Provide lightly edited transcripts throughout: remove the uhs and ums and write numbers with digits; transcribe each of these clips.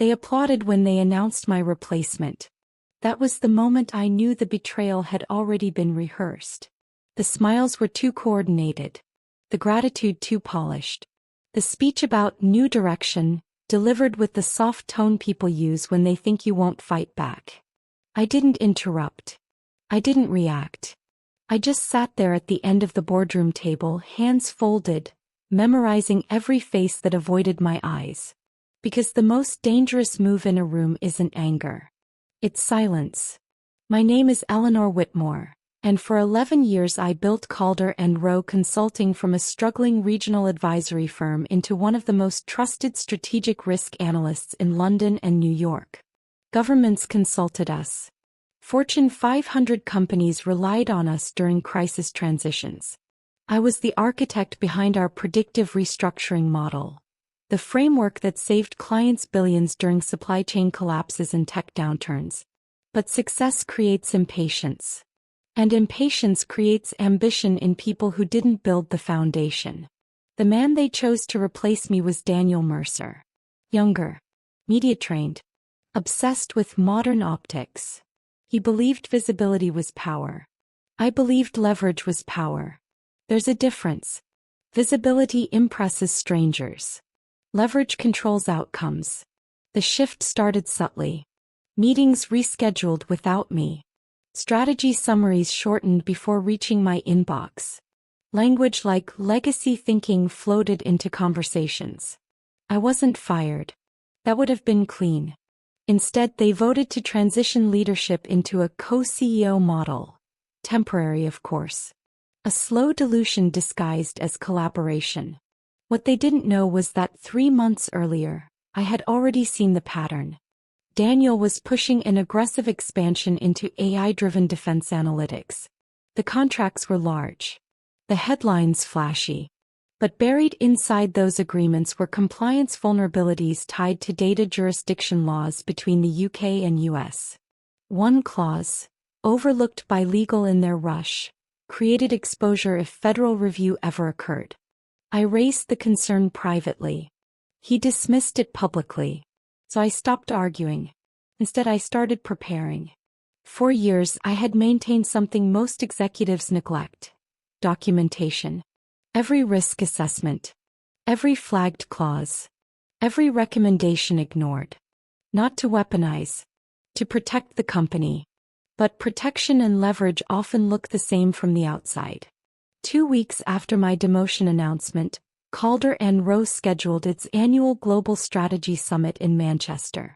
They applauded when they announced my replacement. That was the moment I knew the betrayal had already been rehearsed. The smiles were too coordinated. The gratitude too polished. The speech about new direction, delivered with the soft tone people use when they think you won't fight back. I didn't interrupt. I didn't react. I just sat there at the end of the boardroom table, hands folded, memorizing every face that avoided my eyes. Because the most dangerous move in a room isn't anger. It's silence. My name is Eleanor Whitmore, and for 11 years I built Calder and Rowe Consulting from a struggling regional advisory firm into one of the most trusted strategic risk analysts in London and New York. Governments consulted us. Fortune 500 companies relied on us during crisis transitions. I was the architect behind our predictive restructuring model, the framework that saved clients billions during supply chain collapses and tech downturns. But success creates impatience. And impatience creates ambition in people who didn't build the foundation. The man they chose to replace me was Daniel Mercer. Younger. Media-trained. Obsessed with modern optics. He believed visibility was power. I believed leverage was power. There's a difference. Visibility impresses strangers. Leverage controls outcomes. The shift started subtly. Meetings rescheduled without me. Strategy summaries shortened before reaching my inbox. Language like legacy thinking floated into conversations. I wasn't fired. That would have been clean. Instead, they voted to transition leadership into a co-CEO model. Temporary, of course. A slow dilution disguised as collaboration. What they didn't know was that 3 months earlier, I had already seen the pattern. Daniel was pushing an aggressive expansion into AI-driven defense analytics. The contracts were large. The headlines flashy. But buried inside those agreements were compliance vulnerabilities tied to data jurisdiction laws between the UK and US. One clause, overlooked by legal in their rush, created exposure if federal review ever occurred. I raised the concern privately. He dismissed it publicly. So I stopped arguing. Instead, I started preparing. For years, I had maintained something most executives neglect: documentation. Every risk assessment. Every flagged clause. Every recommendation ignored. Not to weaponize. To protect the company. But protection and leverage often look the same from the outside. 2 weeks after my demotion announcement, Calder and Rowe scheduled its annual Global Strategy Summit in Manchester.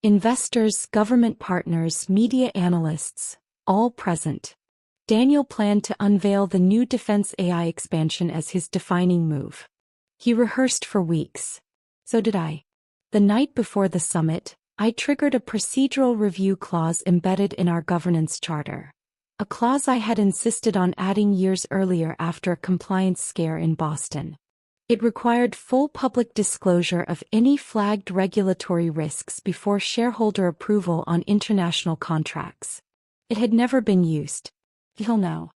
Investors, government partners, media analysts, all present. Daniel planned to unveil the new defense AI expansion as his defining move. He rehearsed for weeks. So did I. The night before the summit, I triggered a procedural review clause embedded in our governance charter. A clause I had insisted on adding years earlier after a compliance scare in Boston. It required full public disclosure of any flagged regulatory risks before shareholder approval on international contracts. It had never been used. Till now.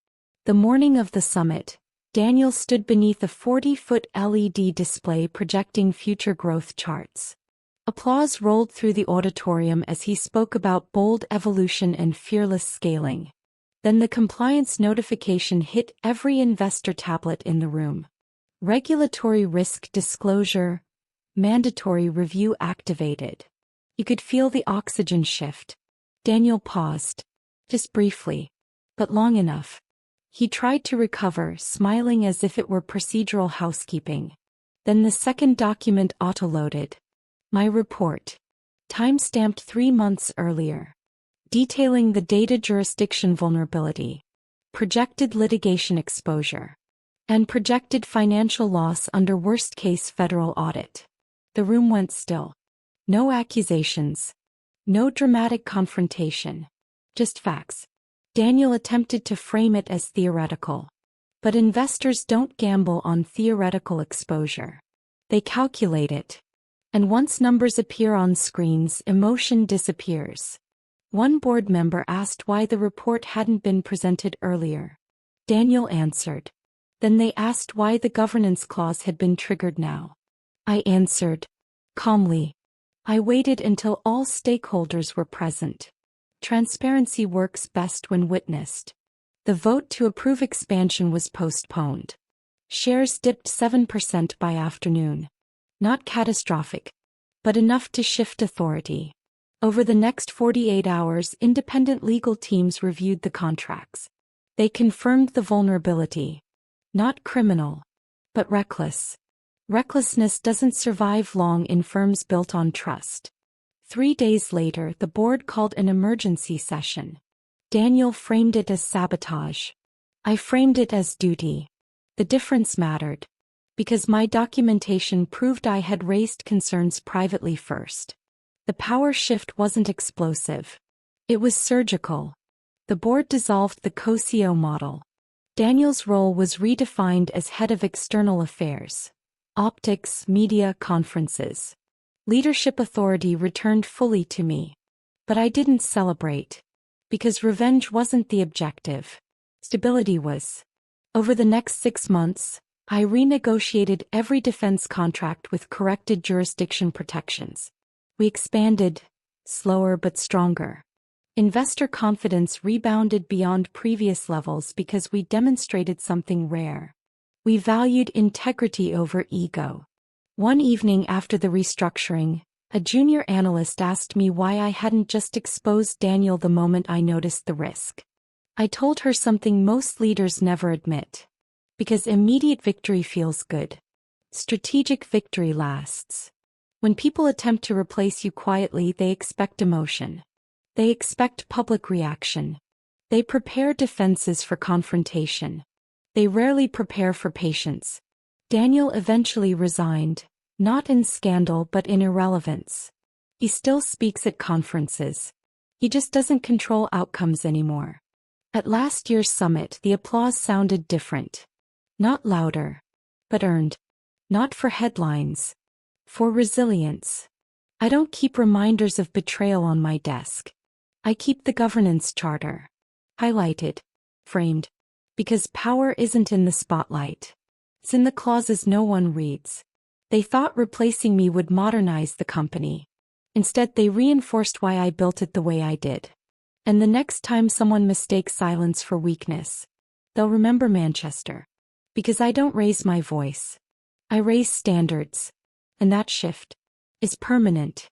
The morning of the summit, Daniel stood beneath a 40-foot LED display projecting future growth charts. Applause rolled through the auditorium as he spoke about bold evolution and fearless scaling. Then the compliance notification hit every investor tablet in the room. Regulatory risk disclosure, mandatory review activated. You could feel the oxygen shift. Daniel paused. Just briefly. But long enough. He tried to recover, smiling as if it were procedural housekeeping. Then the second document auto-loaded. My report. Time-stamped 3 months earlier. Detailing the data jurisdiction vulnerability. Projected litigation exposure. And projected financial loss under worst-case federal audit. The room went still. No accusations. No dramatic confrontation. Just facts. Daniel attempted to frame it as theoretical. But investors don't gamble on theoretical exposure. They calculate it. And once numbers appear on screens, emotion disappears. One board member asked why the report hadn't been presented earlier. Daniel answered. Then they asked why the governance clause had been triggered now. I answered. Calmly. I waited until all stakeholders were present. Transparency works best when witnessed. The vote to approve expansion was postponed. Shares dipped 7% by afternoon. Not catastrophic, but enough to shift authority. Over the next 48 hours, independent legal teams reviewed the contracts. They confirmed the vulnerability. Not criminal, but reckless. Recklessness doesn't survive long in firms built on trust. 3 days later, the board called an emergency session. Daniel framed it as sabotage. I framed it as duty. The difference mattered, because my documentation proved I had raised concerns privately first. The power shift wasn't explosive. It was surgical. The board dissolved the co-CEO model. Daniel's role was redefined as head of external affairs, optics, media, conferences. Leadership authority returned fully to me. But I didn't celebrate. Because revenge wasn't the objective. Stability was. Over the next 6 months, I renegotiated every defense contract with corrected jurisdiction protections. We expanded, slower but stronger. Investor confidence rebounded beyond previous levels because we demonstrated something rare. We valued integrity over ego. One evening after the restructuring, a junior analyst asked me why I hadn't just exposed Daniel the moment I noticed the risk. I told her something most leaders never admit. Because immediate victory feels good. Strategic victory lasts. When people attempt to replace you quietly, they expect emotion. They expect public reaction. They prepare defenses for confrontation. They rarely prepare for patience. Daniel eventually resigned, not in scandal but in irrelevance. He still speaks at conferences. He just doesn't control outcomes anymore. At last year's summit, the applause sounded different. Not louder, but earned. Not for headlines. For resilience. I don't keep reminders of betrayal on my desk. I keep the governance charter. Highlighted. Framed. Because power isn't in the spotlight. It's in the clauses no one reads. They thought replacing me would modernize the company. Instead, they reinforced why I built it the way I did. And the next time someone mistakes silence for weakness, they'll remember Manchester. Because I don't raise my voice. I raise standards. And that shift is permanent.